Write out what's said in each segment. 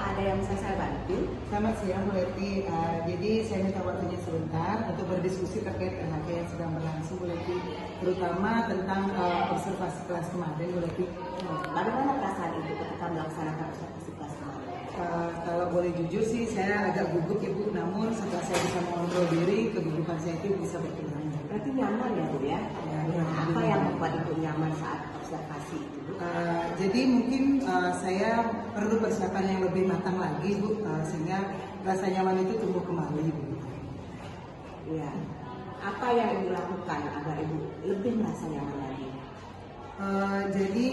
apakah ada yang bisa saya bantu? Selamat siang Bu Leti. Jadi saya minta waktunya sebentar untuk berdiskusi terkait LHK yang sedang berlangsung Bu Leti, terutama tentang observasi kelas kemarin Bu Leti. Bagaimana perasaan Ibu ketika melaksanakan observasi kelas kemarin? Kalau boleh jujur sih saya agak gugup ya Bu, namun setelah saya bisa mengontrol diri, kegugupan saya itu bisa berkurang. Berarti nyaman ya Bu ya? Ya, Apa yang membuat Ibu nyaman saat observasi itu Bu? Jadi mungkin saya perlu persiapan yang lebih matang lagi Bu, sehingga rasa nyaman itu tumbuh kembali Bu. Ya. Apa yang Ibu lakukan agar Ibu lebih merasa nyaman lagi? Jadi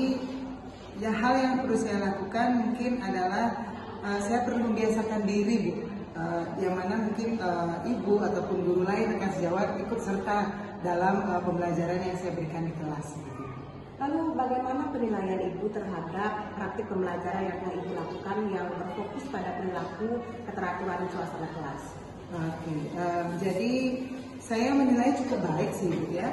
ya hal yang perlu saya lakukan mungkin adalah saya perlu membiasakan diri Bu, yang mana mungkin Ibu ataupun guru lain rekan sejawat ikut serta dalam pembelajaran yang saya berikan di kelas gitu. Lalu bagaimana penilaian Ibu terhadap praktik pembelajaran yang telah Ibu lakukan yang berfokus pada perilaku, keteraturan, dan suasana kelas? Oke, jadi saya menilai cukup baik sih Bu ya.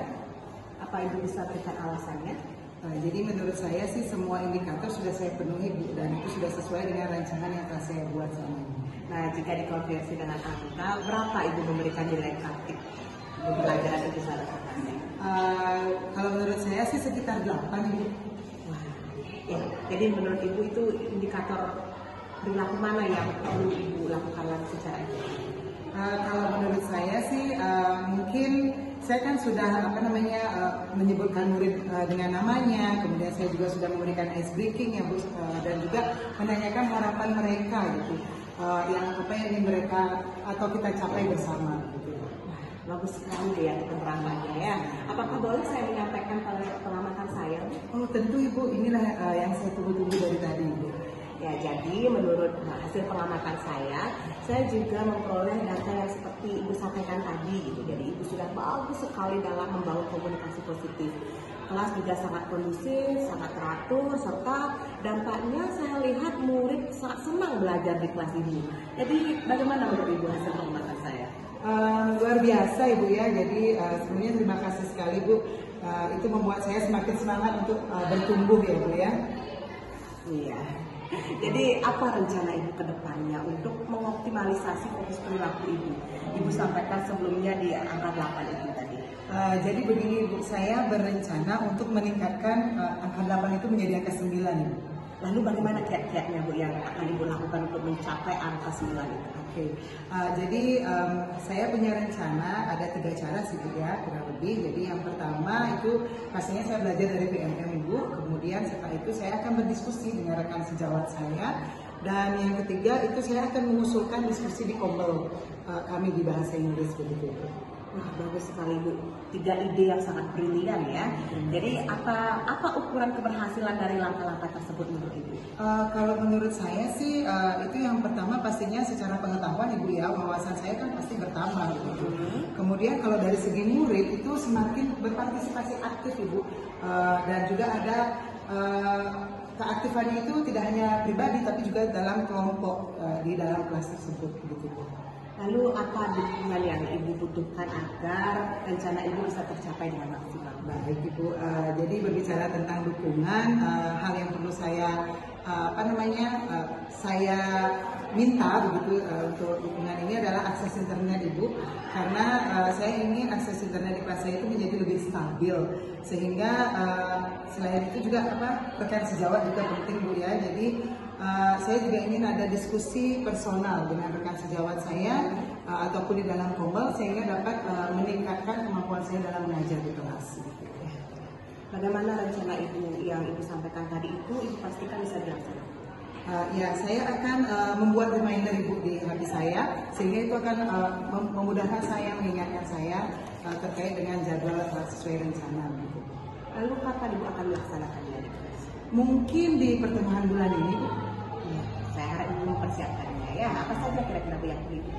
Apa Ibu bisa berikan alasannya? Jadi menurut saya sih semua indikator sudah saya penuhi Bu, dan itu sudah sesuai dengan rancangan yang telah saya buat selama ini. Nah, jika dikonversi dengan angka, berapa Ibu memberikan nilai praktik pembelajaran Ibu saat observasi? Kalau menurut saya sih sekitar 8 Bu. Wah, ya. Jadi menurut Ibu itu indikator perilaku mana yang perlu Ibu lakukan lagi secara efektif? Kalau menurut saya sih mungkin saya kan sudah menyebutkan murid dengan namanya, kemudian saya juga sudah memberikan ice breaking ya Bu, dan juga menanyakan harapan mereka gitu, yang apa yang ingin mereka atau kita capai bersama gitu. Bagus sekali ya keterangannya ya. Apakah boleh saya menyampaikan pengamatan saya? Oh tentu Ibu, inilah yang saya tunggu-tunggu dari tadi Ibu. Ya, jadi menurut hasil pengamatan saya juga memperoleh data yang seperti Ibu sampaikan tadi gitu. Jadi Ibu sudah bagus sekali dalam membangun komunikasi positif. Kelas juga sangat kondusif, sangat teratur, serta dampaknya saya lihat murid sangat senang belajar di kelas ini. Jadi bagaimana menurut Ibu hasil pengamatan saya? Luar biasa Ibu ya, jadi sebenarnya terima kasih sekali Bu, itu membuat saya semakin semangat untuk bertumbuh ya Bu ya. Iya. Jadi apa rencana Ibu ke depannya untuk mengoptimalisasi fokus perilaku Ibu? Ibu sampaikan sebelumnya di angka 8 itu tadi. Jadi begini Bu, saya berencana untuk meningkatkan angka 8 itu menjadi angka 9 Ibu. Lalu bagaimana kiat-kiatnya Bu yang akan Ibu lakukan untuk mencapai angka 9 itu? Oke, jadi saya punya rencana ada 3 cara sih Bu ya, kurang lebih. Jadi yang pertama itu pastinya saya belajar dari PMM Ibu, kemudian setelah itu saya akan berdiskusi dengan rekan sejawat saya, dan yang ketiga itu saya akan mengusulkan diskusi di Kombel kami di bahasa Inggris begitu. Wah, bagus sekali Bu. 3 ide yang sangat brilian ya. Jadi apa ukuran keberhasilan dari langkah-langkah tersebut menurut Ibu? Kalau menurut saya sih itu yang pertama pastinya secara pengetahuan Ibu ya, wawasan saya kan pasti bertambah gitu. Kemudian kalau dari segi murid itu semakin berpartisipasi aktif Ibu, dan juga ada keaktifannya itu tidak hanya pribadi tapi juga dalam kelompok di dalam kelas tersebut begitu Bu. Lalu apa dukungan yang Ibu butuhkan agar rencana Ibu bisa tercapai dengan maksimal? Baik Ibu, jadi berbicara tentang dukungan, hal yang perlu saya saya minta begitu untuk dukungan ini adalah akses internet Ibu, karena saya ingin akses internet di kelas saya itu menjadi lebih stabil, sehingga selain itu juga rekan sejawat juga penting Bu ya. Jadi saya juga ingin ada diskusi personal dengan rekan sejawat saya ataupun di dalam Kombel, sehingga dapat meningkatkan kemampuan saya dalam mengajar di kelas. Bagaimana rencana Ibu yang Ibu sampaikan tadi itu Ibu pastikan bisa dilaksanakan? Ya, saya akan membuat reminder Ibu di HP saya, sehingga itu akan memudahkan saya, mengingatkan saya terkait dengan jadwal sesuai rencana. Gitu. Lalu kapan Ibu akan melaksanakannya? Mungkin di pertengahan bulan ini Bu. Ya, saya harap Ibu mempersiapkannya ya. Apa saja kira-kira Bu yang Ibu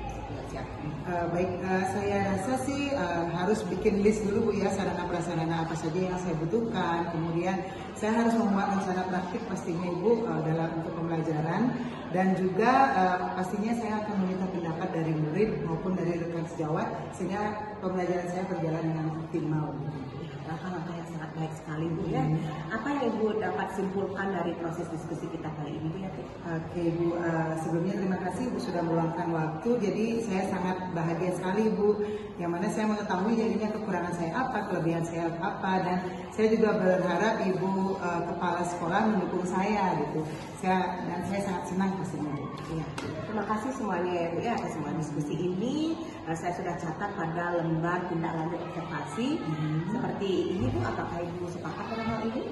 siapkan? Baik, saya rasa sih harus bikin list dulu Bu ya, sarana prasarana apa saja yang saya butuhkan. Kemudian saya harus membuat rencana praktik pastinya Ibu dalam untuk pembelajaran, dan juga pastinya saya akan meminta pendapat dari murid maupun dari rekan sejawat sehingga pembelajaran saya berjalan dengan optimal. langkah-langkah yang sangat baik sekali Bu ya. Apa yang Ibu dapat simpulkan dari proses diskusi kita kali ini Bu ya? Oke Bu, sebelumnya terima kasih Bu sudah meluangkan waktu. Jadi saya sangat bahagia sekali Bu, yang mana saya mengetahui jadinya kekurangan saya apa, kelebihan saya apa, dan saya juga berharap Ibu kepala sekolah mendukung saya gitu. Saya sangat senang pastinya Bu. Ya, terima kasih semuanya ya Bu ya atas semua diskusi ini. Saya sudah catat pada lembar tindak lanjut observasi. Seperti ini Bu, apakah Ibu sepakat dengan hal ini?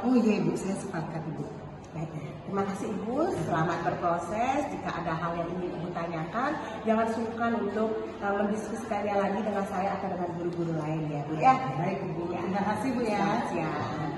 Oh iya Ibu, saya sepakat Ibu. Baik, terima kasih Ibu, selamat berproses. Jika ada hal yang ingin Ibu tanyakan, jangan sungkan untuk mendiskusikannya lagi dengan saya atau dengan guru-guru lain ya Bu ya. Baik Ibu, terima kasih Bu ya. Selamat siang.